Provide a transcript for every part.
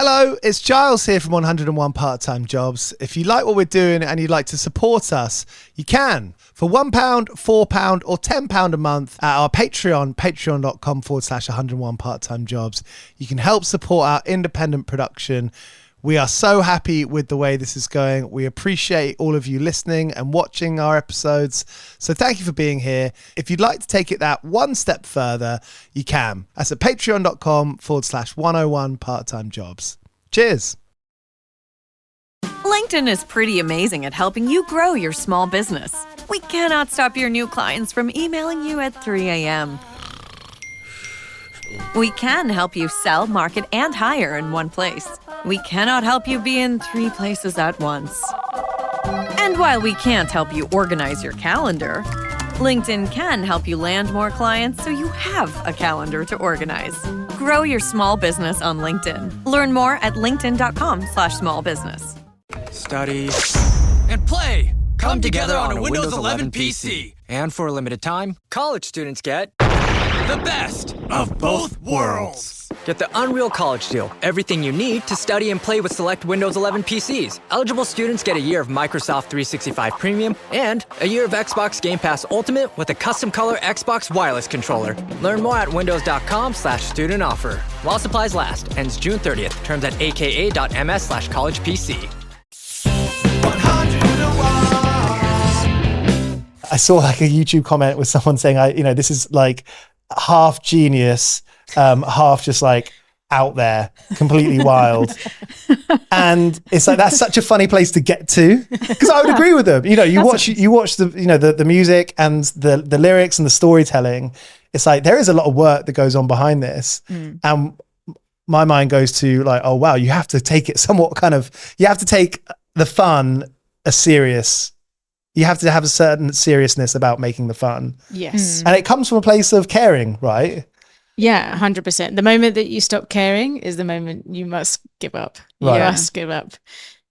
Hello, it's Giles here from 101 Part-Time Jobs. If you like what we're doing and you'd like to support us, you can. For £1, £4 or £10 a month at our Patreon, patreon.com/101 Part-Time Jobs. You can help support our independent production. We are so happy with the way this is going. We appreciate all of you listening and watching our episodes. So thank you for being here. If you'd like to take it that one step further, you can. That's at patreon.com/101 Part-Time Jobs. Cheers. LinkedIn is pretty amazing at helping you grow your small business. We cannot stop your new clients from emailing you at 3 a.m. We can help you sell, market, and hire in one place. We cannot help you be in 3 places at once. And while we can't help you organize your calendar, LinkedIn can help you land more clients so you have a calendar to organize. Grow your small business on LinkedIn. Learn more at linkedin.com/smallbusiness. Study and play come together on a Windows 11 PC. And for a limited time, college students get the best of both worlds. Get the Unreal College Deal. Everything you need to study and play with select Windows 11 PCs. Eligible students get a year of Microsoft 365 Premium and a year of Xbox Game Pass Ultimate with a custom color Xbox wireless controller. Learn more at windows.com/student offer. While supplies last. Ends June 30th. Terms at aka.ms/collegepc. I saw like a YouTube comment with someone saying, this is like half genius, half just like out there, completely wild. And it's like, that's such a funny place to get to, because I would agree with them. You watch the music and the lyrics and the storytelling. It's like, there is a lot of work that goes on behind this. And my mind goes to like, oh wow, you have to take it somewhat you have to take the fun as serious. You have to have a certain seriousness about making the fun. Yes. And it comes from a place of caring, right? Yeah, 100%. The moment that you stop caring is the moment you must give up. Right. You must give up.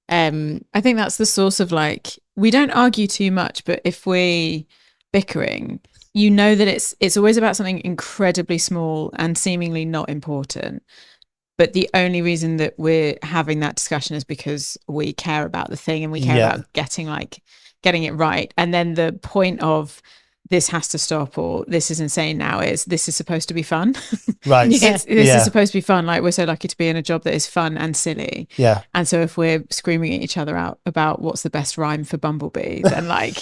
I think that's the source of like, we don't argue too much, but if we're bickering, you know that it's always about something incredibly small and seemingly not important. But the only reason that we're having that discussion is because we care about the thing and we care about getting it right. And then the point of this has to stop or this is insane now is this is supposed to be fun. Right. This is supposed to be fun. Like, we're so lucky to be in a job that is fun and silly. Yeah. And so if we're screaming at each other out about what's the best rhyme for Bumblebee, then like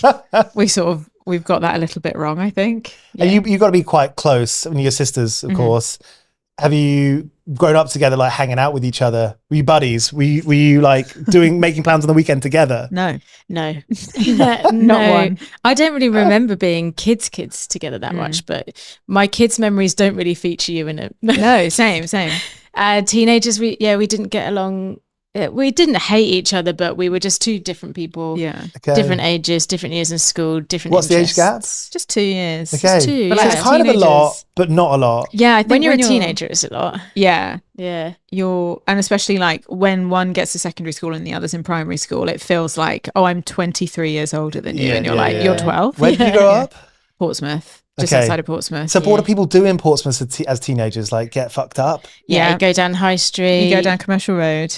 we've got that a little bit wrong, I think. Yeah. And you've got to be quite close. I mean, your sisters, of course. Have you grown up together, like hanging out with each other? Were you buddies? Were you like making plans on the weekend together? No. Not one. I don't really remember being kids together that much, but my kids' memories don't really feature you in it. No, same. Teenagers, we didn't get along. We didn't hate each other, but we were just two different people. Yeah. Okay. Different ages, different years in school, different What's interests. the age gap? Just 2 years. Okay. Just two, But yeah. it's kind of a lot, but not a lot. Yeah, I think When you're a teenager, it's a lot. Yeah. Yeah. And especially like when one gets to secondary school and the other's in primary school, it feels like, oh, I'm 23 years older than you. And you're you're 12. Where did you grow up? Portsmouth. Just Okay. outside of Portsmouth. So what do people do in Portsmouth as teenagers? Like get fucked up? Yeah, Yeah. you go down High Street. You go down Commercial Road.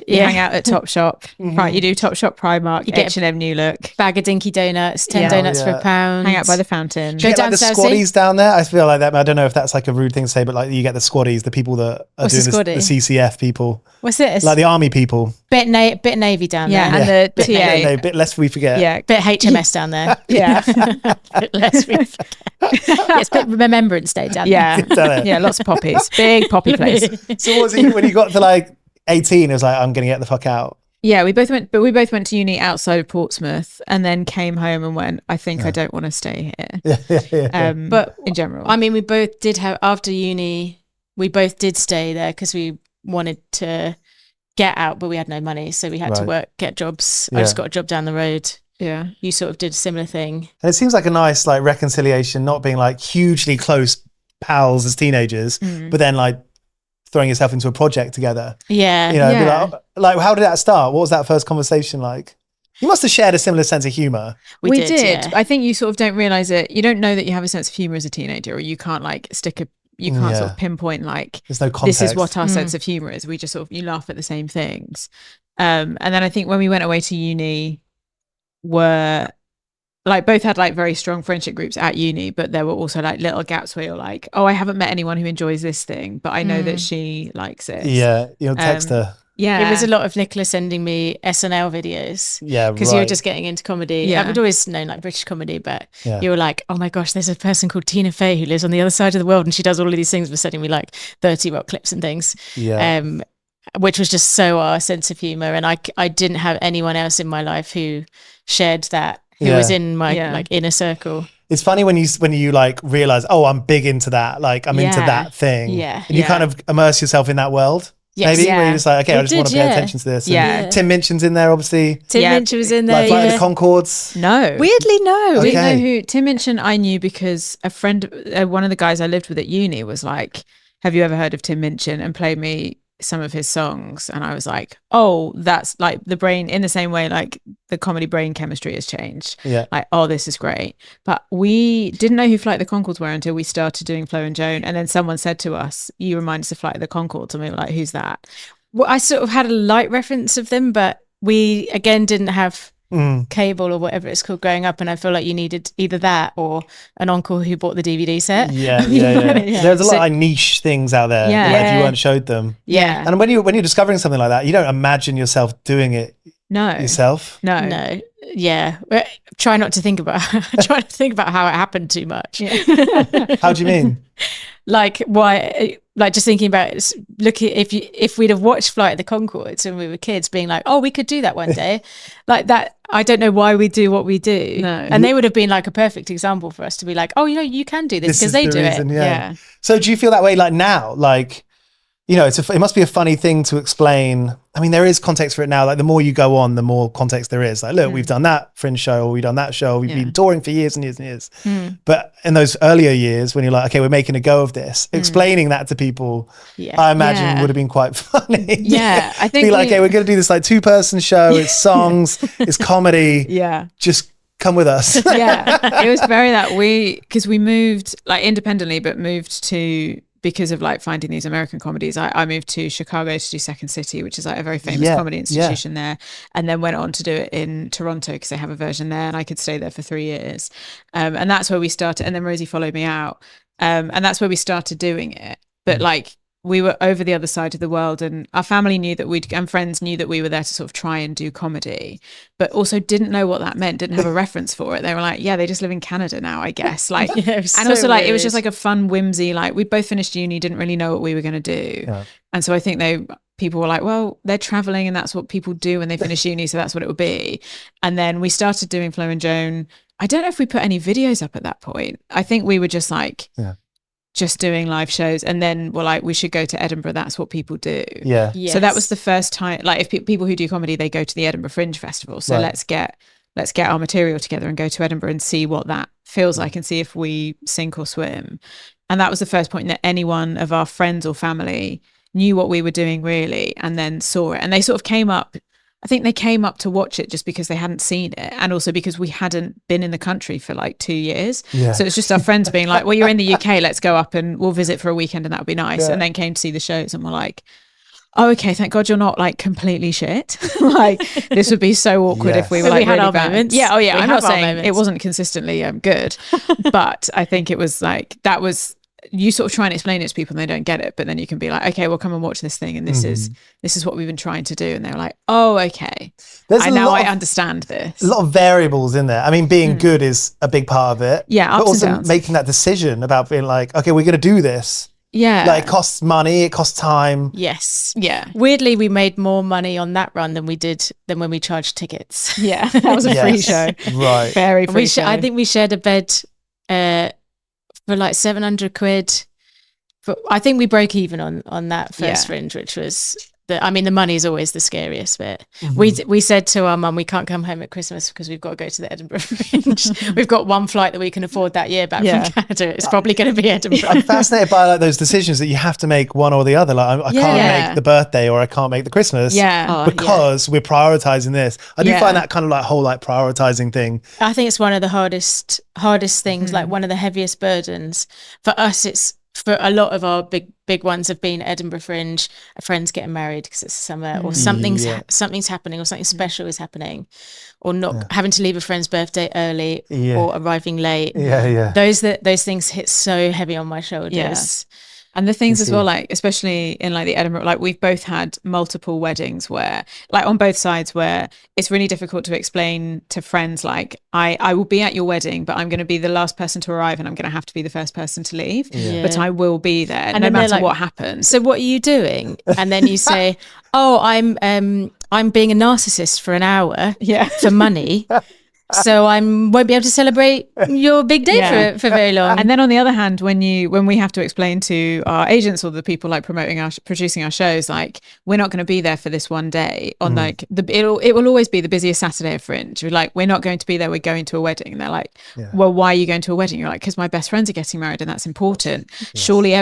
You hang out at Topshop. Right, you do Topshop, Primark, You get H&M, New Look. bag of dinky donuts, 10 Yeah. donuts Oh, for yeah. £1. Hang out by the fountain. Do you Go get like down the Southsea. squaddies down there? I feel like that. I don't know if that's like a rude thing to say, but like you get the squaddies, the people that are What's a doing the squaddie? CCF people, What's this? like the army people. bit Navy down Yeah, there. and the Bit TA. Navy. No, bit less we forget. Yeah. Bit HMS down there. Yeah. Bit less we forget. Yes, bit Remembrance Day down Yeah. Done it. Yeah, lots of poppies. Big poppy place. So what was it when you got to like 18? It was like, I'm going to get the fuck out. Yeah, we both went to uni outside of Portsmouth and then came home and went, I think I don't want to stay here. But in general. I mean, we both did have, after uni, we both did stay there because we wanted to get out, but we had no money. So we had to Right. work, get jobs. Yeah. I just got a job down the road. Yeah. You sort of did a similar thing. And it seems like a nice like reconciliation, not being like hugely close pals as teenagers, but then like throwing yourself into a project together. Yeah. You know, be Yeah. like how did that start? What was that first conversation like? You must have shared a similar sense of humor. We did. yeah. I think you sort of don't realize it. You don't know that you have a sense of humor as a teenager, or you can't like stick a you can't sort of pinpoint like there's no context. This is what our sense of humor is. We just sort of you laugh at the same things. And then I think when we went away to uni, were like both had like very strong friendship groups at uni, but there were also like little gaps where you're like, oh, I haven't met anyone who enjoys this thing, but I know that she likes it. Yeah, you'll text her. Yeah, it was a lot of Nicola sending me SNL videos. Yeah, because you were just getting into comedy. Yeah. I'd always known like British comedy, but you were like, oh my gosh, there's a person called Tina Fey who lives on the other side of the world, and she does all of these things. Was sending me like 30 Rock clips and things. Yeah. Which was just so our sense of humor, and I didn't have anyone else in my life who shared that. Who was in my like inner circle. It's funny when you like realize, oh, I'm big into that. Like I'm into that thing. Yeah. And you kind of immerse yourself in that world. Yes. Maybe where you're just like, okay, I just want to pay attention to this. Yeah. Tim Minchin's in there, obviously. Tim Minchin was in there. Like Flight of the Conchords. No. Weirdly, no. Okay. We know who Tim Minchin I knew because a friend, one of the guys I lived with at uni was like, have you ever heard of Tim Minchin? And played me some of his songs. And I was like, oh, that's like the brain in the same way, like the comedy brain chemistry has changed. Yeah. Like, oh, this is great. But we didn't know who Flight of the Conchords were until we started doing Flo and Joan. And then someone said to us, you remind us of Flight of the Conchords. And we were like, who's that? Well, I sort of had a light reference of them, but we again didn't have cable or whatever it's called growing up, and I feel like you needed either that or an uncle who bought the DVD set. Yeah. There's a lot of niche things out there that if you weren't showed them. Yeah. And when you're discovering something like that, you don't imagine yourself doing it yourself. No. Yeah. Try not to think about how it happened too much. How do you mean? Like why? Like just thinking about looking if we'd have watched Flight of the Conchords when we were kids, being like, oh, we could do that one day, like that. I don't know why we do what we do. No. And they would have been like a perfect example for us to be like, oh, you can do this because they do reason, it. Yeah. So do you feel that way like now? Like, you know, it must be a funny thing to explain. I mean, there is context for it now. Like the more you go on, the more context there is. Like, look, we've done that Fringe show, or we've done that show. We've been touring for years and years and years. But in those earlier years, when you're like, okay, we're making a go of this, explaining that to people, I imagine would have been quite funny. Yeah, I think be like, okay, we're going to do this like 2-person show. It's songs, it's comedy. Yeah. Just come with us. Yeah. It was very that because we moved like independently, but moved to, because of like finding these American comedies, I moved to Chicago to do Second City, which is like a very famous comedy institution there, and then went on to do it in Toronto because they have a version there, and I could stay there for 3 years, and that's where we started. And then Rosie followed me out, and that's where we started doing it. But like we were over the other side of the world, and our family knew that and friends knew that we were there to sort of try and do comedy, but also didn't know what that meant, didn't have a reference for it. They were like, yeah, they just live in Canada now, I guess. Like, and so also like, weird. it was just like a fun whimsy. Like we both finished uni, didn't really know what we were going to do. Yeah. And so I think people were like, well, they're traveling and that's what people do when they finish uni. So that's what it would be. And then we started doing Flo and Joan. I don't know if we put any videos up at that point. I think we were just like, just doing live shows, and then we're like, we should go to Edinburgh. That's what people do. Yeah. Yes. So that was the first time. Like, if people who do comedy, they go to the Edinburgh Fringe Festival. So let's get our material together and go to Edinburgh and see what that feels like, and see if we sink or swim. And that was the first point that any one of our friends or family knew what we were doing really, and then saw it. And they sort of came up. I think they came up to watch it just because they hadn't seen it, and also because we hadn't been in the country for like 2 years. Yeah. So it's just our friends being like, well, you're in the UK, let's go up and we'll visit for a weekend and that would be nice. And then came to see the shows and were like, oh, okay, thank God you're not like completely shit. Like this would be so awkward if we were like we had really our bad. moments. Yeah, oh yeah, I'm not saying moments. it wasn't consistently good, but I think it was like, that was, you sort of try and explain it to people and they don't get it, but then you can be like, okay, well, come and watch this thing, and this is what we've been trying to do. And they're like, oh, okay, I understand this. A lot of variables in there. I mean, being good is a big part of it. Yeah, but ups also and downs. making that decision about being like, okay, we're going to do this. Yeah, like it costs money, it costs time. Yes. Yeah. Weirdly, we made more money on that run than when we charged tickets. Yeah, that was a free show. Right. Very free show. I think we shared a bed for like 700 quid. But I think we broke even on that first Fringe, which was the money is always the scariest bit. We said to our mum, we can't come home at Christmas because we've got to go to the Edinburgh Fringe. We've got one flight that we can afford that year back from Canada. It's probably going to be Edinburgh. I'm fascinated by like those decisions that you have to make one or the other. Like I can't make the birthday or I can't make the Christmas because we're prioritizing this. I do find that kind of like whole like prioritizing thing. I think it's one of the hardest things, like one of the heaviest burdens for us. for a lot of our big ones have been Edinburgh Fringe, a friend's getting married because it's summer, or something's happening, or something special is happening, or not having to leave a friend's birthday early, or arriving late. Those things hit so heavy on my shoulders. And the things as well, like especially in like the Edinburgh, like we've both had multiple weddings where, like on both sides, where it's really difficult to explain to friends, like I will be at your wedding, but I'm going to be the last person to arrive, and I'm going to have to be the first person to leave. But I will be there, and no matter what happens. So what are you doing? And then you say, "Oh, I'm being a narcissist for an hour, for money." So I won't be able to celebrate your big day for very long. And then on the other hand, when we have to explain to our agents or the people like producing our shows, like we're not going to be there for this one day on like it will always be the busiest Saturday of Fringe. We're like, we're not going to be there. We're going to a wedding. And they're like, well, why are you going to a wedding? You're like, because my best friends are getting married and that's important. Surely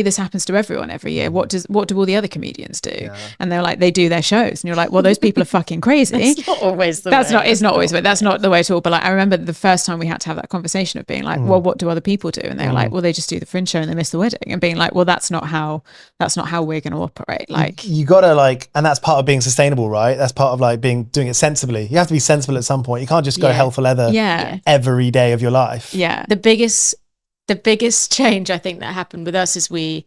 this happens to everyone every year. What do all the other comedians do? And they're like, they do their shows. And you're like, well, those people are fucking crazy. That's not always the way. It's not always, but that's not the way at all. But like, I remember the first time we had to have that conversation of being like, well, what do other people do? And they were like, well, they just do the Fringe show and they miss the wedding. And being like, well, that's not how we're going to operate. Like, you gotta like, and that's part of being sustainable, right? That's part of like doing it sensibly. You have to be sensible at some point. You can't just go hell for leather every day of your life. Yeah. The biggest change I think that happened with us is we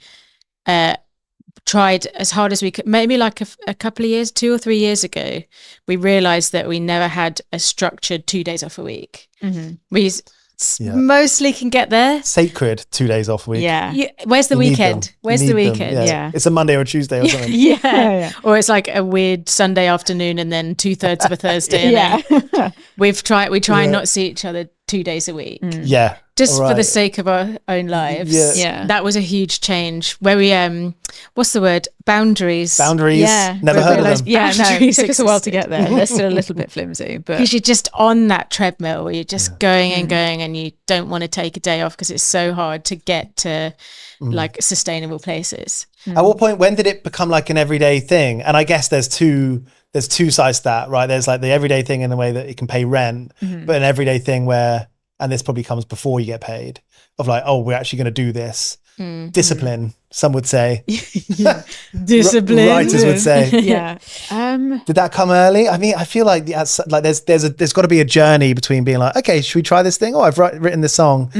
tried as hard as we could, maybe like a couple of years, 2 or 3 years ago, we realized that we never had a structured 2 days off a week. We mostly can get there. Sacred 2 days off a week. Where's the weekend? Where's the weekend? It's a Monday or a Tuesday or something. Or it's like a weird Sunday afternoon and then 2/3 of a Thursday. And we try and not see each other 2 days a week. Just for the sake of our own lives. That was a huge change where we what's the word? Boundaries. Never heard of them. It took us a while to get there. They're still a little bit flimsy, but because you're just on that treadmill where you're just going and going, and you don't want to take a day off because it's so hard to get to like sustainable places. At what point, when did it become like an everyday thing? And I guess there's two sides to that, right? There's like the everyday thing in the way that it can pay rent, but an everyday thing where, and this probably comes before you get paid, of like, oh, we're actually going to do this. Discipline, some would say. Discipline. Writers would say. Did that come early? I mean, I feel like there's got to be a journey between being like, okay, should we try this thing? Oh, I've written this song,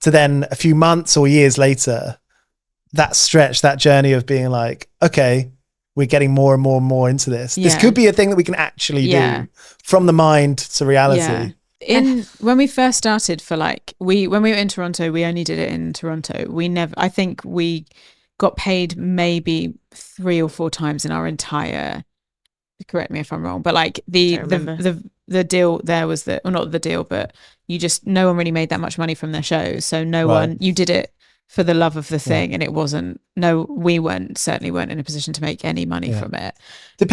to then a few months or years later, that journey of being like, okay, we're getting more and more and more into this. This could be a thing that we can actually do, from the mind to reality. When we first started when we were in Toronto, we only did it in Toronto. I think we got paid maybe 3 or 4 times in our entire, correct me if I'm wrong, but like the deal there was that, or not the deal, but no one really made that much money from their shows. So you did it for the love of the thing, and it wasn't, we certainly weren't in a position to make any money from it. Did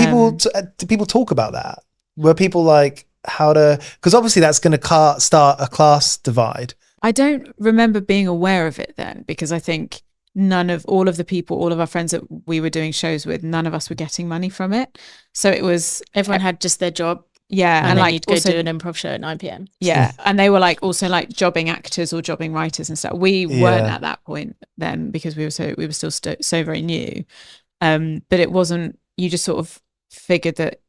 people talk about that? Were people like, because obviously that's going to start a class divide. I don't remember being aware of it then, because I think all of our friends that we were doing shows with, none of us were getting money from it. So it was, everyone had just their job. And like you'd go do an improv show at 9 p.m. And they were like also like jobbing actors or jobbing writers and stuff. We weren't at that point then, because we were still so very new. But it wasn't, you just sort of figured that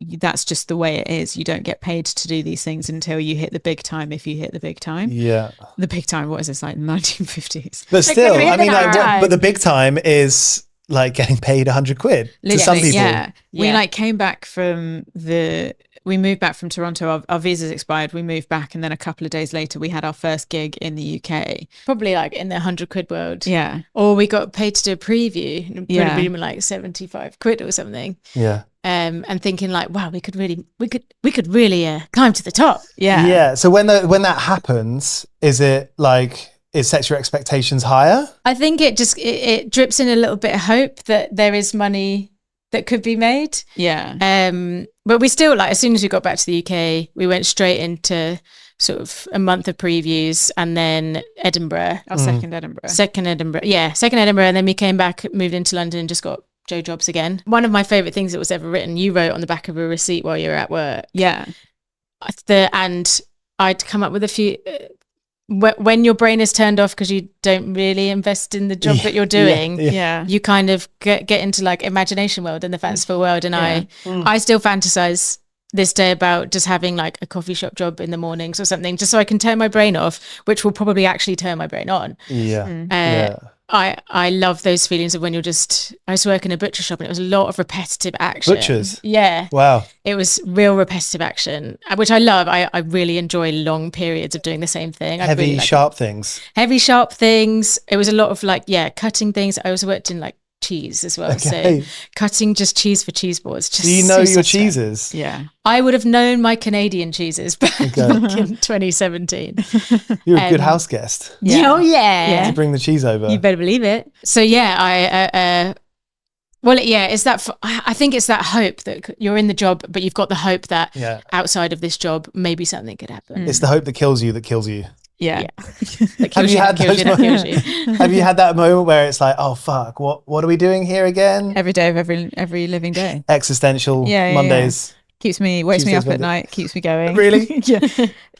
that's just the way it is. You don't get paid to do these things until you hit the big time, if you hit the big time. The big time, what is this, like 1950s? But still, I mean, but the big time is like getting paid 100 quid to some people. We like came back we moved back from Toronto. Our visas expired. We moved back, and then a couple of days later, we had our first gig in the UK. Probably like in the 100 quid world. Or we got paid to do a preview. It would have been like 75 quid or something. And thinking like, wow, we could really climb to the top. So when that happens, is it like, it sets your expectations higher? I think it drips in a little bit of hope that there is money that could be made. But we still, like, as soon as we got back to the UK, we went straight into sort of a month of previews, and then Edinburgh. Our second Edinburgh. Second Edinburgh. And then we came back, moved into London, and just got Joe jobs again. One of my favourite things that was ever written, you wrote on the back of a receipt while you were at work. Yeah. And I'd come up with a few when your brain is turned off because you don't really invest in the job that you're doing, you kind of get into like imagination world and the fanciful world. And I still fantasize this day about just having like a coffee shop job in the mornings or something, just so I can turn my brain off, which will probably actually turn my brain on. I love those feelings of when you're just, I used to work in a butcher shop and it was a lot of repetitive action. Butchers? Yeah. Wow. It was real repetitive action, which I love. I really enjoy long periods of doing the same thing. Heavy, really sharp things. Heavy, sharp things. It was a lot of like, cutting things. I also worked in like cheese as well. Okay. So cutting just cheese for cheese boards. Just Do you know your cheeses? Yeah. I would have known my Canadian cheeses back in 2017. You're a good house guest. Yeah. Oh yeah. To bring the cheese over. You better believe it. So yeah, it's that. I think it's that hope that you're in the job, but you've got the hope that outside of this job, maybe something could happen. It's the hope that kills you that kills you. Yeah. Have you had that moment where it's like, oh fuck, what are we doing here again? Every day of every living day. Existential Mondays. Wakes me up at night, keeps me going. Really? Yeah.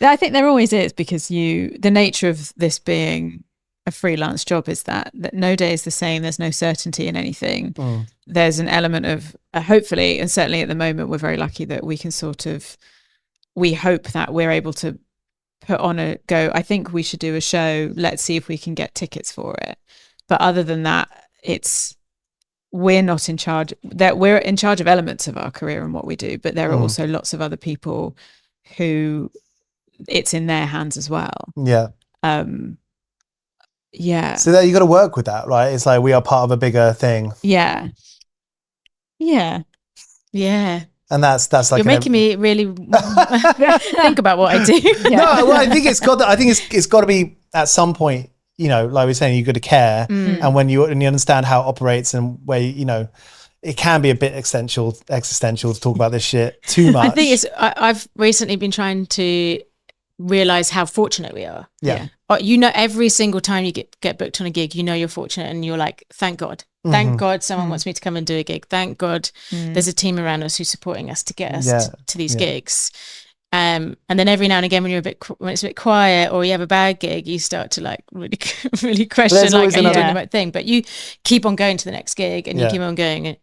I think there always is, because the nature of this being a freelance job is that no day is the same. There's no certainty in anything. There's an element of hopefully, and certainly at the moment, we're very lucky that we can we hope that we're able to put on I think we should do a show. Let's see if we can get tickets for it. But other than that, we're not in charge. That we're in charge of elements of our career and what we do, but there are also lots of other people who it's in their hands as well. Yeah. Yeah. So that you got to work with that, right? It's like we are part of a bigger thing. Yeah. Yeah. Yeah. And that's like you're making me really think about what I do. Yeah. No, well, I think it's got to be at some point. You know, like we're saying, you've got to care, and when you understand how it operates and where it can be a bit existential to talk about this shit too much. I think I've recently been trying to realize how fortunate we are. Yeah. Every single time you get booked on a gig, you're fortunate, and you're like, thank God. Thank God someone wants me to come and do a gig. Thank God there's a team around us who's supporting us to get us to these gigs. And then every now and again, when it's a bit quiet or you have a bad gig, you start to like really, really question, like, are you doing the right thing? But you keep on going to the next gig, and you keep on going.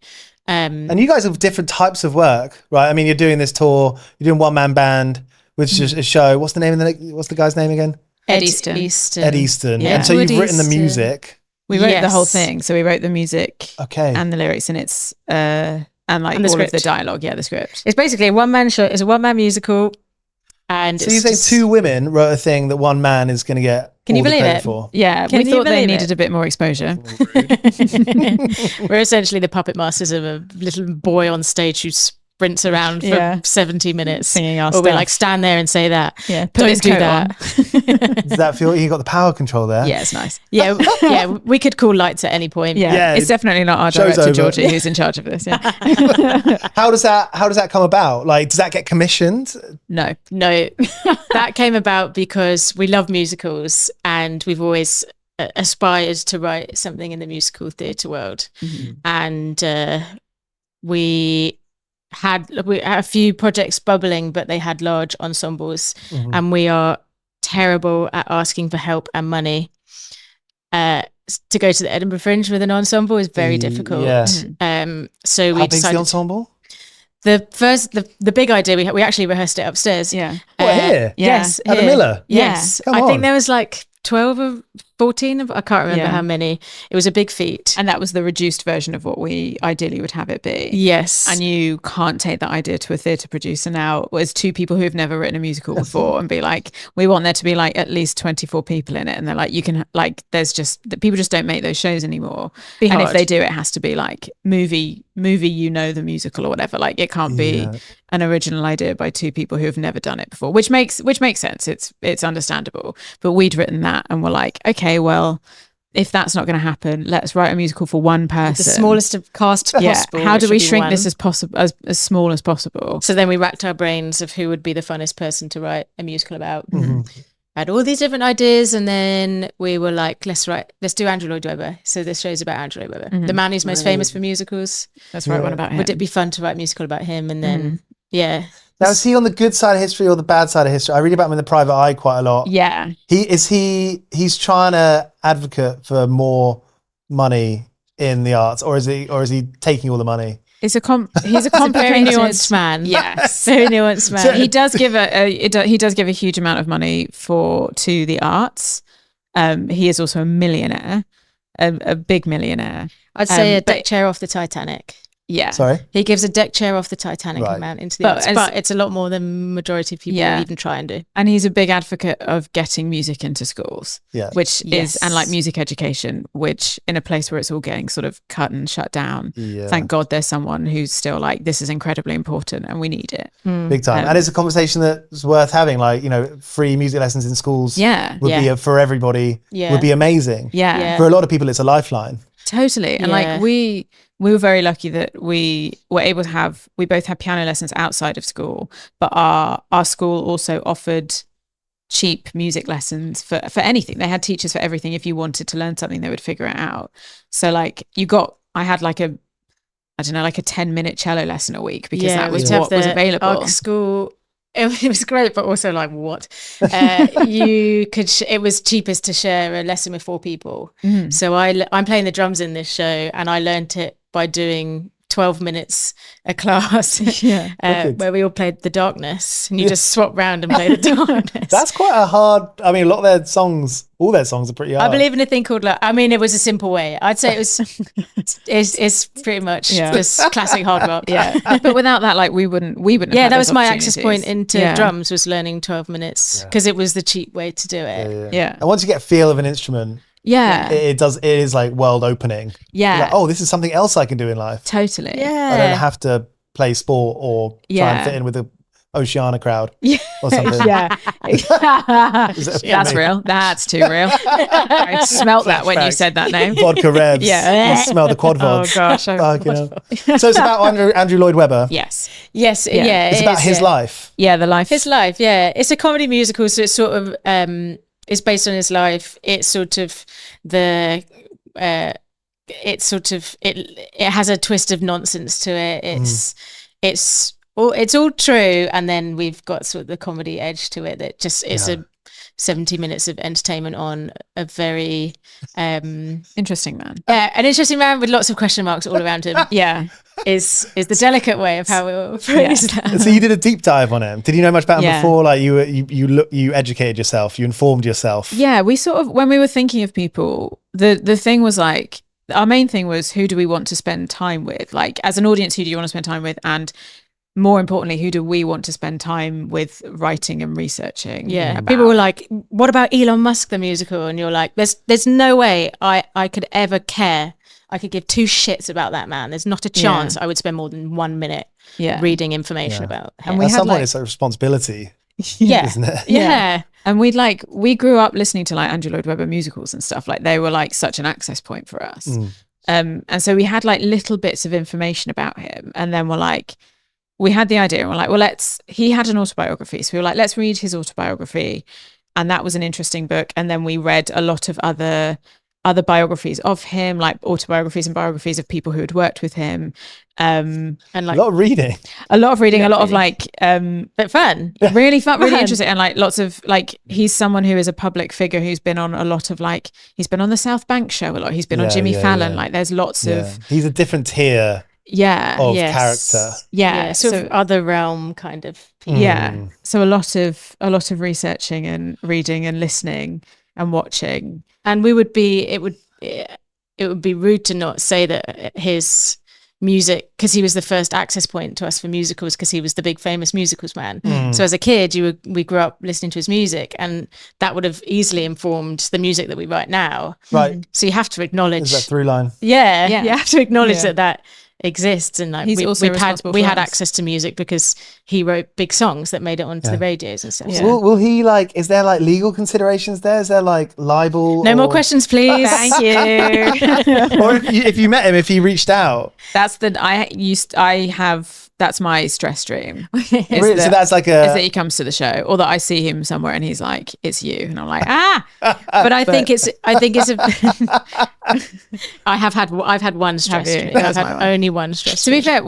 And you guys have different types of work, right? I mean, you're doing this tour, you're doing one man band, which is a show. What's the guy's name again? Ed Easton. Ed Easton. Yeah. And so you've written the music. We wrote the whole thing. So we wrote the music and the lyrics, and it's and like all of the dialogue. Yeah, the script. It's basically a one-man show. It's a one-man musical. And so you say two women wrote a thing that one man is going to get Can you believe it? For. Yeah, we thought they needed a bit more exposure. We're essentially the puppet masters of a little boy on stage who sprints around for 70 minutes singing our or stuff. we're like, stand there and say that. Yeah, don't do that. Does that feel you got the power control there? Yeah, it's nice. Yeah, we could call lights at any point. Yeah, it's definitely not our director Georgie who's in charge of this. Yeah. How does that come about? Like, does that get commissioned? No. That came about because we love musicals, and we've always aspired to write something in the musical theatre world. And we had a few projects bubbling, but they had large ensembles, and we are terrible at asking for help and money. To go to the Edinburgh Fringe with an ensemble is very difficult. Yeah. So we How big's decided the ensemble? The big idea we actually rehearsed it upstairs. Yeah. Here? Yes. At the Miller? Yes. Come I on. think there was like 12 or 14 I can't remember how many. It was a big feat. And that was the reduced version of what we ideally would have it be. Yes. And you can't take that idea to a theatre producer now as two people who've never written a musical before and be like, we want there to be like at least 24 people in it. And they're like, you can like, there's just, people just don't make those shows anymore. And if they do, it has to be like movie, the musical or whatever. Like it can't be an original idea by two people who have never done it before, which makes sense. It's understandable. But we'd written that and we're like, okay, well, if that's not going to happen, let's write a musical for one person. The smallest of cast possible. How do we shrink this as possible, as small as possible? So then we racked our brains of who would be the funnest person to write a musical about. Had all these different ideas, and then we were like, let's do Andrew Lloyd Webber. So this show's about Andrew Lloyd Webber, the man who's most famous for musicals. Let's write one about him. Would it be fun to write a musical about him? And then Now, is he on the good side of history or the bad side of history? I read about him in the Private Eye quite a lot. Yeah. He's trying to advocate for more money in the arts, or is he taking all the money? He's a complicated, very nuanced man. Yes, very nuanced man. He does give a huge amount of money to the arts. He is also a millionaire, a big millionaire. I'd say a deck chair off the Titanic. Yeah. Sorry? He gives a deck chair off the Titanic amount into the arts, but it's a lot more than majority of people even try and do. And he's a big advocate of getting music into schools, which is, and like music education, which in a place where it's all getting sort of cut and shut down, thank God there's someone who's still like, this is incredibly important and we need it. Big time. And it's a conversation that's worth having, like, you know, free music lessons in schools would be for everybody, would be amazing. Yeah. For a lot of people, it's a lifeline. Totally. And like we were very lucky that we were able to we both had piano lessons outside of school, but our school also offered cheap music lessons for anything. They had teachers for everything. If you wanted to learn something, they would figure it out. So like I had like a 10-minute cello lesson a week because that was what was available. Our school, it was great, but also like what? It was cheapest to share a lesson with 4 people. Mm-hmm. So I'm playing the drums in this show, and I learned it by doing 12 minutes a class where we all played The Darkness, and you just swap round and play The Darkness. That's quite a hard, I mean, a lot of their songs, all their songs are pretty hard. I believe in a thing called, it was a simple way. I'd say it was, it's pretty much just classic hard rock. Yeah. But without that, like we wouldn't have that was my access point into drums, was learning 12 minutes because it was the cheap way to do it. Yeah. And once you get a feel of an instrument, it is like world opening. Yeah. Like, oh, this is something else I can do in life. Totally. Yeah. I don't have to play sport or try and fit in with the Oceana crowd or something. That's real. That's too real. I smelt that when you said that name. Vodka Revs. I smell the quad vods. Oh gosh. So it's about Andrew Lloyd Webber. Yes. It's about his life. Yeah, the life. His life. Yeah, it's a comedy musical, so it's sort of it's based on his life. It's sort of it has a twist of nonsense to it. It's all true, and then we've got sort of the comedy edge to it that just is a 70 minutes of entertainment on a very interesting man. An interesting man with lots of question marks all around him. Is the delicate way of how we'll phrase that. So you did a deep dive on him. Did you know much about him before? Like you educated yourself, you informed yourself. Yeah, we sort of, when we were thinking of people, the thing was like, our main thing was, who do we want to spend time with? Like, as an audience, who do you want to spend time with? And more importantly, who do we want to spend time with writing and researching? Yeah. People were like, what about Elon Musk, the musical? And you're like, there's no way I could ever care. I could give 2 shits about that man. There's not a chance I would spend more than 1 minute reading information about him. And at some point, it's a responsibility, isn't it? Yeah. And we grew up listening to like Andrew Lloyd Webber musicals and stuff. Like, they were like such an access point for us. And so we had like little bits of information about him. And then we had the idea, and we're like, well, he had an autobiography. So we were like, let's read his autobiography. And that was an interesting book. And then we read a lot of other biographies of him, like autobiographies and biographies of people who had worked with him. And like a lot of reading, a lot of like, but fun, really fun, really interesting. And like lots of like, he's someone who is a public figure who's been on a lot of like, he's been on the South Bank show a lot. He's been on Jimmy Fallon. Like, the's lots of, he's a different tier of character. Sort of other realm kind of people. So a lot of researching and reading and listening and watching. And it would be rude to not say that his music, because he was the first access point to us for musicals, because he was the big famous musicals man. So as a kid, we grew up listening to his music, and that would have easily informed the music that we write now. Right. So you have to acknowledge that through line. You have to acknowledge that exists, and like we had access to music because he wrote big songs that made it onto the radios and stuff. Will he is there like legal considerations there? Is there like libel? No more questions, please. Thank you. Or if you met him, if he reached out. That's my stress dream. Really? So that's like is that he comes to the show, or that I see him somewhere and he's like, "It's you," and I'm like, "Ah!" But I think it's I've had one stress dream. I've had only one stress. To be fair,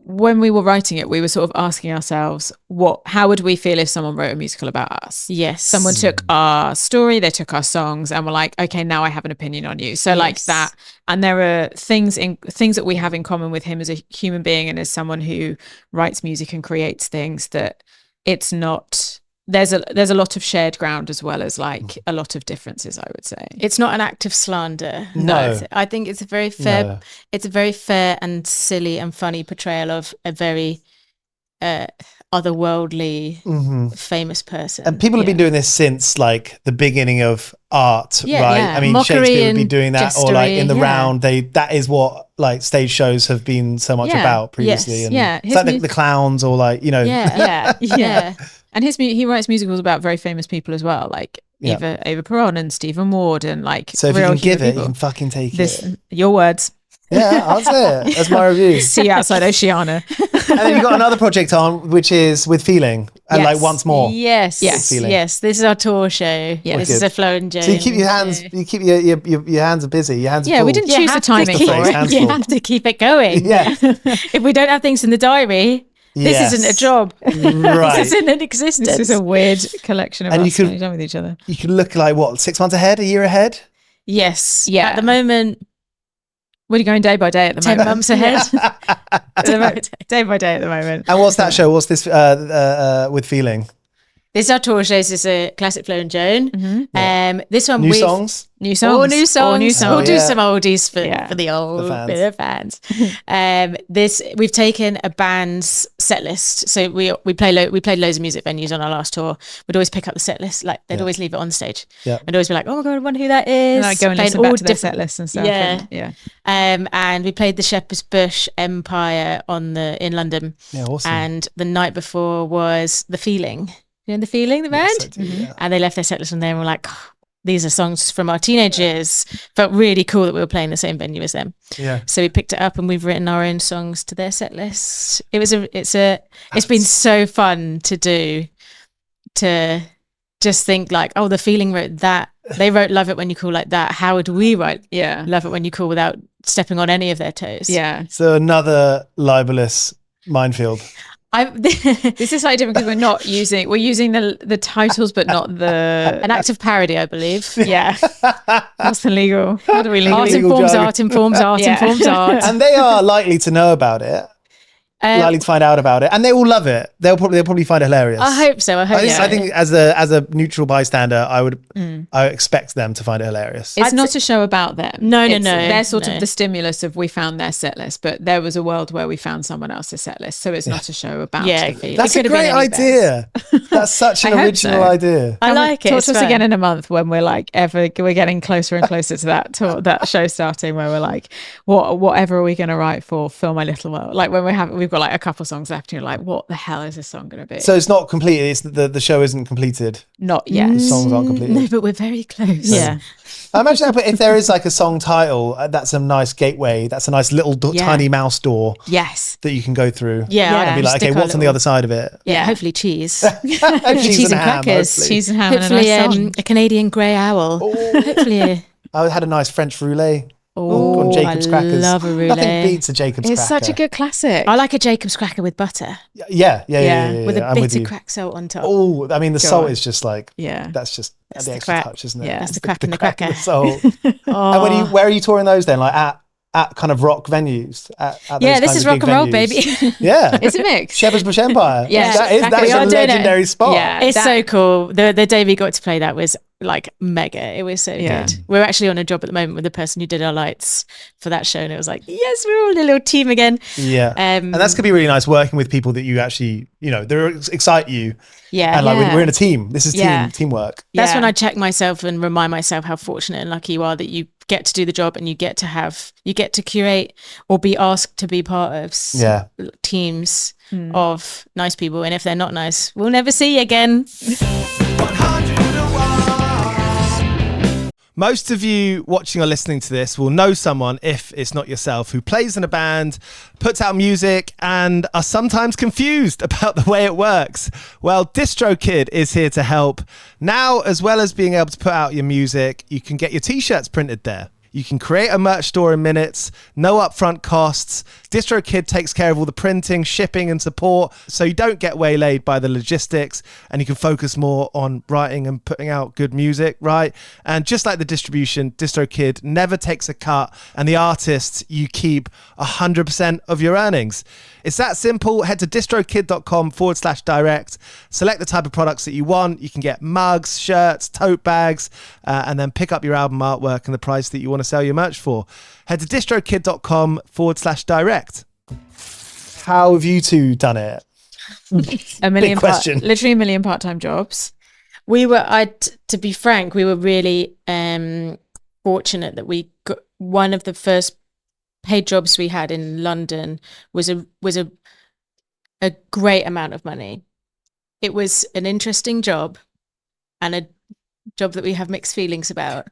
when we were writing it, we were sort of asking ourselves, how would we feel if someone wrote a musical about us? Yes. Someone took our story, they took our songs, and were like, okay, now I have an opinion on you. So like that. And there are things that we have in common with him as a human being and as someone who writes music and creates things, that it's not. There's a lot of shared ground as well as like a lot of differences, I would say. It's not an act of slander. No. I think it's a very fair it's a very fair and silly and funny portrayal of a very otherworldly famous person. And people have been doing this since like the beginning of art, right? Yeah. I mean, Mockery Shakespeare would be doing that, or like gestury, in the round, that is what like stage shows have been so much about previously. Yes. And it's like the clowns, or like, you know. Yeah. And he writes musicals about very famous people as well, like Eva Peron and Stephen Ward, and like. So if you real can give human it, people. you can fucking take it. Your words. Yeah, I'll say it. That's my review. See you outside Oceana. And then you've got another project on, which is With Feeling, and like Once More. Yes. Feeling. Yes. This is our tour show. Yeah. This is a Flo and Joan. So you keep your hands, your hands are busy. Your hands are full. We didn't choose the timing Just the for phrase, it. hands You full. have to keep it going. Yeah. If we don't have things in the diary, this isn't a job. Right. This isn't an existence. This is a weird collection of And us you could- spending time with each other. You can look like, what, 6 months ahead, a year ahead? Yes. Yeah. At the moment, We're going day by day at the 10 moment. months ahead. Day by day at the moment. And what's that show? What's this With Feeling? This is our tour shows. This is a classic Flo and Joan. This one New songs? New songs. All new songs. All new songs. We'll do yeah. some oldies for the old fans. bit of fans. We've taken a band's set list. So we played loads of music venues on our last tour. We'd always pick up the set list. Like they'd always leave it on stage. Yeah. I'd always be like, oh my god, I wonder who that is. And like go and Playing listen back all to their different- set lists and stuff. Yeah. And we played the Shepherd's Bush Empire in London. Yeah, awesome. And the night before was The Feeling. You know The Feeling, the band? Yes, I do, yeah. And they left their set list and they were like, oh, these are songs from our teenage years. Felt really cool that we were playing the same venue as them. Yeah. So we picked it up and we've written our own songs to their set list. It's been so fun to do, to just think like, oh, The Feeling wrote that. They wrote Love It When You Call like that. How would we write Love It When You Call without stepping on any of their toes? Yeah. So another libelous minefield. This is slightly different because we're using the titles but not the An act of parody, I believe. yeah. What's the legal? How do we legally? Art Legal informs jargon. art, informs art, Yeah. informs art. And they are likely to know about it, likely to find out about it, and they will love it. They'll probably find it hilarious. I hope so. I think as a neutral bystander, I expect them to find it hilarious. It's not a show about them. No. They're sort No. of the stimulus of we found their set list, but there was a world where we found someone else's set list, so it's not a show about. Yeah, The Feeling. That's it a could have been great any idea. That's such an I hope original so. idea. I like it. Talk It's to us fun. again in a month when we're like we're getting closer and closer to that show starting, where we're like, whatever are we going to write for Fill My Little World? Like when we've got like a couple songs left, and you're like, what the hell is this song going to be? So it's not completed. It's the show isn't completed. Not yet. The songs aren't completed. No, but we're very close. Yeah. I imagine if there is like a song title, that's a nice gateway. That's a nice little tiny mouse door Yes. that you can go through. Yeah. And be like, stick okay, our what's on the little- other side of it? Yeah, hopefully cheese. Cheese Cheese and ham, crackers. hopefully. Cheese and ham and a Hopefully nice song. a Canadian grey owl. Hopefully. I had a nice French roulette Oh, on Jacob's I crackers. love a Nothing roulette. beats a Jacob's It's cracker. such a good classic. I like a Jacob's cracker with butter. Yeah. With I'm a with bit you. of crack salt on top. Oh, I mean, the Go salt on. is just like, Yeah. that's just That's the the extra crack. touch, isn't it? Yeah. That's the crack in the cracker. and the salt. Oh. And where are you touring those then? Like at kind of rock venues? At Yeah, those this kinds is of rock big and roll, venues? baby. Yeah. It's a mix. Shepherd's Bush Empire. Yeah. That's We a are doing it. legendary spot. Yeah. It's That- so cool. The day we got to play that was like mega. It was so Yeah. good. We're actually on a job at the moment with the person who did our lights for that show, and it was like, yes, we're all a little team again. Yeah. And that's gonna be really nice working with people that you actually, they excite you. Yeah. And like Yeah. we're in a team. This is Yeah. teamwork. That's Yeah. when I check myself and remind myself how fortunate and lucky you are that you get to do the job and you get to curate or be asked to be part of Yeah. teams of nice people. And if they're not nice, we'll never see you again. Most of you watching or listening to this will know someone, if it's not yourself, who plays in a band, puts out music, and are sometimes confused about the way it works. Well, DistroKid is here to help. Now, as well as being able to put out your music, you can get your t-shirts printed there. You can create a merch store in minutes, no upfront costs. DistroKid takes care of all the printing, shipping and support, so you don't get waylaid by the logistics, and you can focus more on writing and putting out good music, right? And just like the distribution, DistroKid never takes a cut, and the artists, you keep 100% of your earnings. It's that simple. Head to distrokid.com/direct. Select the type of products that you want. You can get mugs, shirts, tote bags, and then pick up your album artwork and the price that you want to sell your merch for. Head to distrokid.com/direct. How have you two done it? Big question. Literally a million part-time jobs. To be frank, we were really fortunate that we got one of the first paid jobs we had in London was a great amount of money. It was an interesting job and a job that we have mixed feelings about.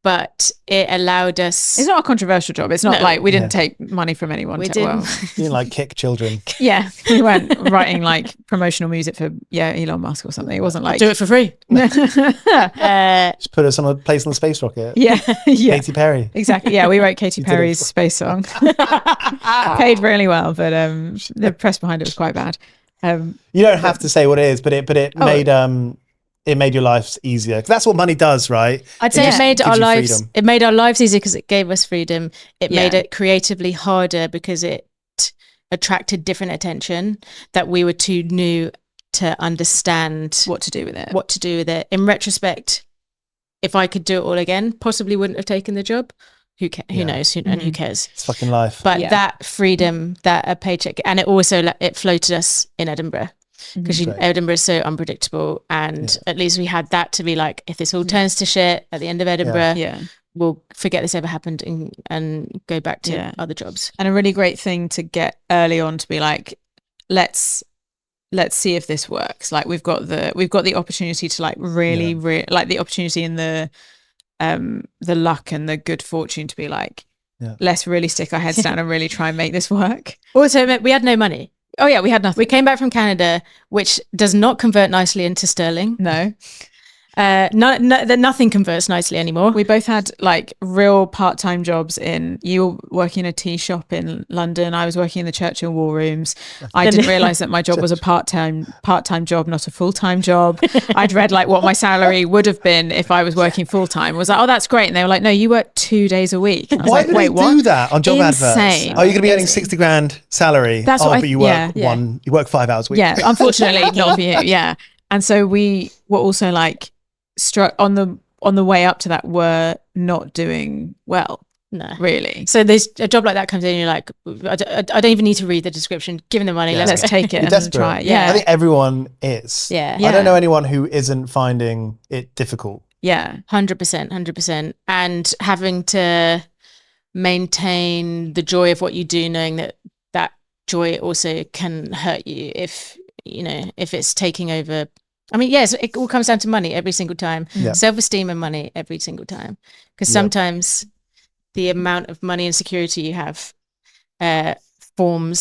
But it allowed us. It's not a controversial job. It's not like we didn't take money from anyone. We didn't. You didn't like kick children. Yeah, we weren't writing like promotional music for Elon Musk or something. It wasn't like do it for free. Just put us on a place on the space rocket. Yeah. Katy Perry. Exactly. Yeah, we wrote Katy Perry's space song. Paid really well, but the press behind it was quite bad. You don't have to say what it is, but it made your lives easier. 'Cause that's what money does, right? I'd say it made our lives. Freedom. It made our lives easier because it gave us freedom. It made it creatively harder because it attracted different attention that we were too new to understand what to do with it. In retrospect, if I could do it all again, possibly wouldn't have taken the job. Who knows? And who cares? It's fucking life. But that freedom, that a paycheck, and it also it floated us in Edinburgh. Because Edinburgh is so unpredictable, and at least we had that to be like, if this all turns to shit at the end of Edinburgh, we'll forget this ever happened and go back to other jobs. And a really great thing to get early on to be like, let's see if this works. Like we've got the opportunity to like really like the opportunity and the luck and the good fortune to be like, let's really stick our heads down and really try and make this work. Also, we had no money. Oh yeah, we had nothing. We came back from Canada, which does not convert nicely into sterling. No. Nothing converts nicely anymore. We both had like real part-time jobs you were working in a tea shop in London. I was working in the Churchill War Rooms. I didn't realise that my job was a part-time job, not a full-time job. I'd read like what my salary would have been if I was working full-time. I was like, oh, that's great. And they were like, no, you work 2 days a week. And I was Why like, do wait, they do that on job adverts? Insane. Oh, you're going to be earning 60 grand salary. That's what but you work you work 5 hours a week. Yeah, unfortunately not for you. Yeah. And so we were also like, struck on the way up to that were not doing well. No, really. So there's a job like that comes in and you're like, I don't even need to read the description. Give them the money. Let's take it and try it. Yeah. I think everyone is. Yeah. I don't know anyone who isn't finding it difficult. Yeah. 100%. And having to maintain the joy of what you do, knowing that joy also can hurt you if it's taking over. I mean, yes, it all comes down to money every single time. Yeah. Self-esteem and money every single time. Because sometimes the amount of money and security you have can form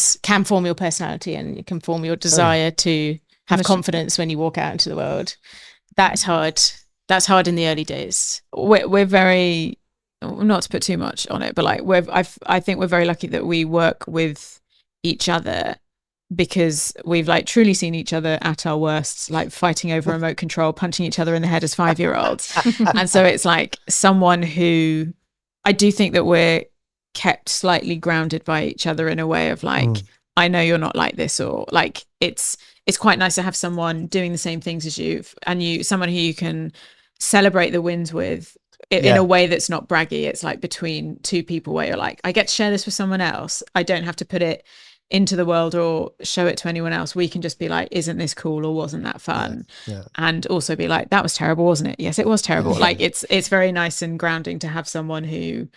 your personality, and it can form your desire to have confidence when you walk out into the world. That's hard. That's hard in the early days. We're very, not to put too much on it, but like I think we're very lucky that we work with each other, because we've like truly seen each other at our worst, like fighting over remote control, punching each other in the head as 5-year-olds. And so it's like someone who, I do think that we're kept slightly grounded by each other in a way of like, I know you're not like this, or like it's quite nice to have someone doing the same things as you, and someone who you can celebrate the wins with in a way that's not braggy. It's like between two people where you're like, I get to share this with someone else. I don't have to put it into the world or show it to anyone else. We can just be like, isn't this cool, or wasn't that fun? And also be like, that was terrible, wasn't it? Yes, it was terrible. Like it's very nice and grounding to have someone who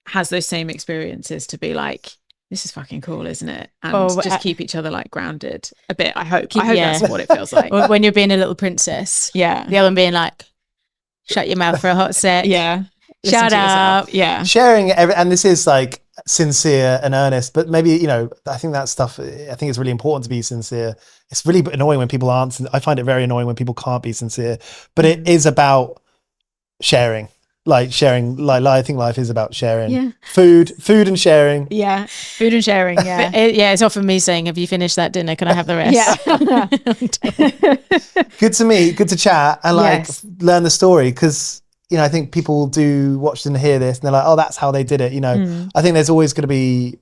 has those same experiences to be like, this is fucking cool, isn't it? And just keep each other like grounded a bit. I hope that's what it feels like. Or when you're being a little princess. Yeah. The other one being like, shut your mouth for a hot sec. Yeah. Shut up. Yeah. Sharing and this is like sincere and earnest, but maybe, I think that stuff, I think it's really important to be sincere. It's really annoying when people aren't. I find it very annoying when people can't be sincere, but it is about sharing. like sharing, like I think life is about sharing. Yeah. Food and sharing. Yeah, food and sharing. Yeah, It's often me saying, "Have you finished that dinner? Can I have the rest?" yeah. Good to meet, good to chat, and like Yes. learn the story, because I think people do watch and hear this and they're like, oh, that's how they did it. I think there's always going to be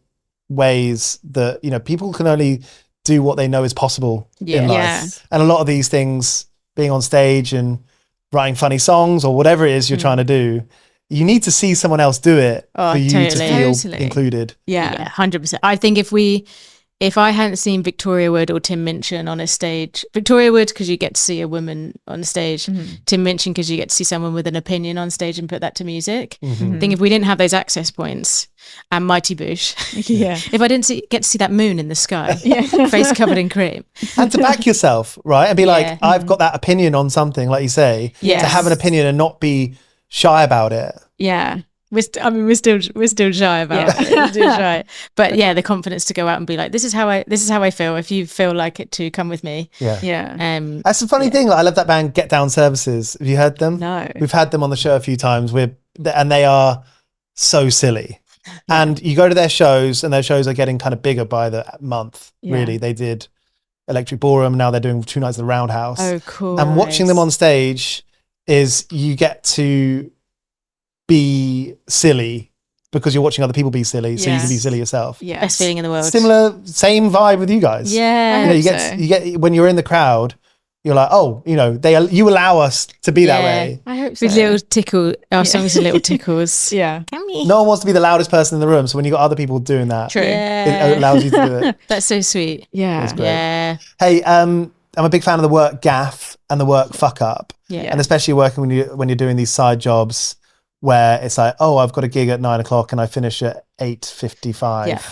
ways that people can only do what they know is possible in life. Yeah. And a lot of these things, being on stage and writing funny songs or whatever it is you're trying to do, you need to see someone else do it for you to feel included. Yeah, 100%. I think if I hadn't seen Victoria Wood or Tim Minchin on a stage, Victoria Wood because you get to see a woman on stage, Tim Minchin because you get to see someone with an opinion on stage and put that to music. I think if we didn't have those access points, and Mighty Boosh, if I didn't get to see that moon in the sky, face covered in cream, and to back yourself, right, and be like, I've got that opinion on something, like you say, to have an opinion and not be shy about it. Yeah. We're still shy about it. Still shy. But yeah, the confidence to go out and be like, this is how I feel. If you feel like it too, come with me. Yeah. That's a funny thing. Like, I love that band Get Down Services. Have you heard them? No. We've had them on the show a few times. And they are so silly. And you go to their shows, and their shows are getting kind of bigger by the month. Really, they did Electric Ballroom. Now they're doing 2 nights at the Roundhouse. Oh, cool. And watching them on stage is you get to be silly because you're watching other people be silly, so you can be silly yourself. Yeah, best feeling in the world. Same vibe with you guys. Yeah, you get when you're in the crowd, you're like, oh, you allow us to be that way. I hope so. With little tickle, our songs are little tickles. Yeah, no one wants to be the loudest person in the room, so when you got other people doing that, true, it allows you to do it. That's so sweet. Yeah, that's great. Yeah. Hey, I'm a big fan of the work gaff and the work fuck up. Yeah, and especially working when you're doing these side jobs where it's like, oh, I've got a gig at 9:00 and I finish at 8:55. Yeah.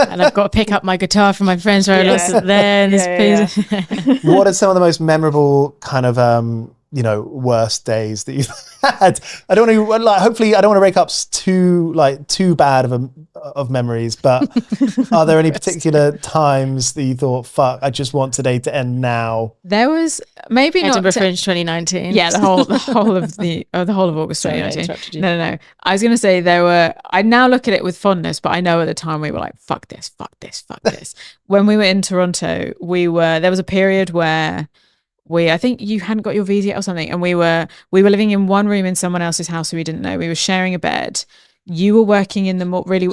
And I've got to pick up my guitar from my friends where I lost it there. What are some of the most memorable kind of worst days that you've had? I don't want to hopefully I don't want to rake up too bad of memories, but are there any particular times that you thought, fuck, I just want today to end now? There was maybe Edinburgh not Fringe 2019. Yeah, the whole of August 2019. No. I was going to say I now look at it with fondness, but I know at the time we were like, fuck this. When we were in Toronto, there was a period where I think you hadn't got your visa yet or something, and we were living in one room in someone else's house who we didn't know. We were sharing a bed. You were working in the really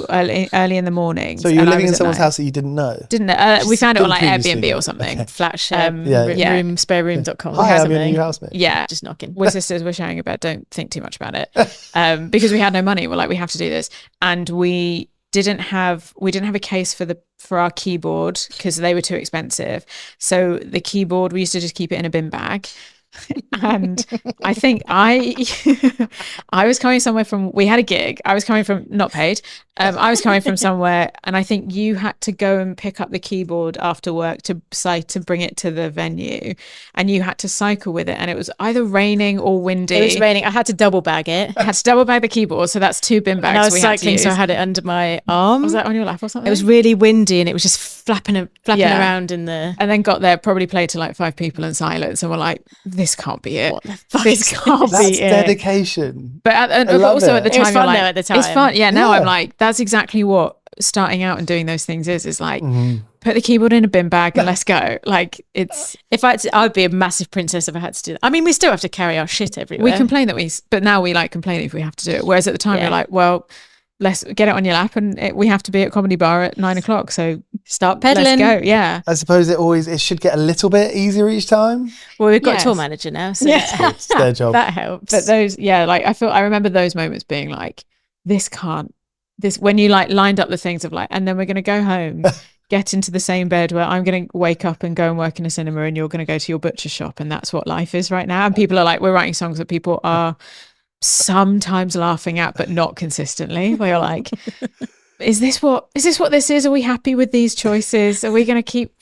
early in the morning. So you were living in someone's house that you didn't know? Didn't know. We found it on like previously. Airbnb or something. Okay. Flatshare, spareroom.com. Hi, I'm your new housemate. Yeah. Just knocking. We're sisters, we're sharing a bed. Don't think too much about it. Because we had no money. We're like, we have to do this. And we didn't have a case for our keyboard because they were too expensive. So the keyboard, we used to just keep it in a bin bag. And I think I was coming somewhere from, we had a gig. I was coming from, not paid. I was coming from somewhere, and I think you had to go and pick up the keyboard after work to bring it to the venue, and you had to cycle with it, and it was either raining or windy. It was raining. I had to double bag it. I had to double bag the keyboard, so that's 2 bin bags. And I was we cycling, had to so I use. had it under my arm. Was that on your lap or something? It was really windy, and it was just flapping around in the. And then got there, probably played to like 5 people in silence, and we're like, this can't be it. What the fuck? This can't That's be it. dedication. But also at the It time, was you're fun like, though at the time. it's fun. Yeah, now Yeah. I'm like, that's exactly what starting out and doing those things is like, put the keyboard in a bin bag and let's go. Like, it's, If I'd be a massive princess if I had to do that. I mean, we still have to carry our shit everywhere. we complain but now we like complain if we have to do it. Whereas at the time, you're like, well, let's get it on your lap, and we have to be at Comedy Bar at 9:00. So start pedaling. let's go. Yeah. I suppose it should get a little bit easier each time. Well, we've got Yes. a tour manager now, so It's their job. that helps. But I remember those moments being like, when you like lined up the things of like, and then we're going to go home, get into the same bed where I'm going to wake up and go and work in a cinema, and you're going to go to your butcher shop, and that's what life is right now. And people are like, we're writing songs that people are sometimes laughing at, but not consistently. Where you're like, is this what this is? Are we happy with these choices? Are we going to keep?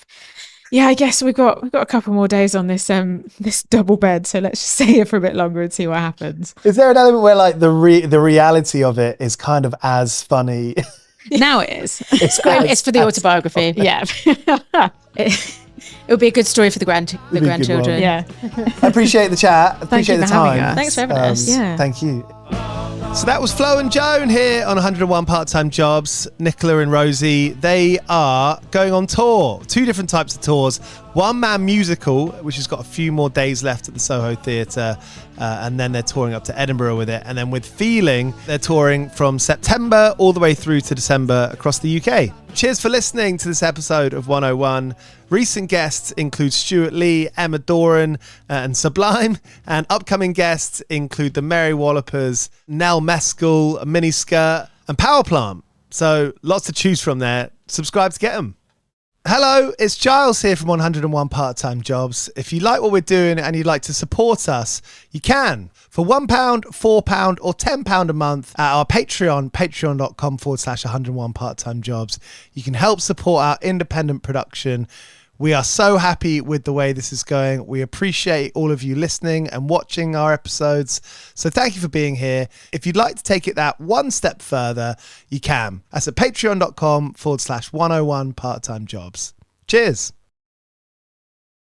Yeah, I guess we've got a couple more days on this double bed, so let's just stay here for a bit longer and see what happens. Is there an element where like the reality of it is kind of as funny? Now it is. It's for the autobiography. Yeah. It would be a good story for the be a good grandchildren. one. Yeah. I appreciate the chat. Appreciate you the for having time. us. Thanks for having us. Yeah. Thank you. So that was Flo and Joan here on 101 Part-Time Jobs. Nicola and Rosie, they are going on tour. 2 different types of tours. One-man musical, which has got a few more days left at the Soho Theatre, and then they're touring up to Edinburgh with it. And then with Feeling, they're touring from September all the way through to December across the UK. Cheers for listening to this episode of 101. Recent guests include Stuart Lee, Emma Doran, and Sublime. And upcoming guests include the Mary Wallopers, Nell Mescal, Miniskirt, and Powerplant. So lots to choose from there. Subscribe to get them. Hello, it's Giles here from 101 Part-Time Jobs. If you like what we're doing and you'd like to support us, you can. For £1, £4 or £10 a month at our Patreon, patreon.com/101 Part-Time Jobs. You can help support our independent production. We are so happy with the way this is going. We appreciate all of you listening and watching our episodes. So thank you for being here. If you'd like to take it that one step further, you can. That's at patreon.com/101 Part-Time Jobs. Cheers.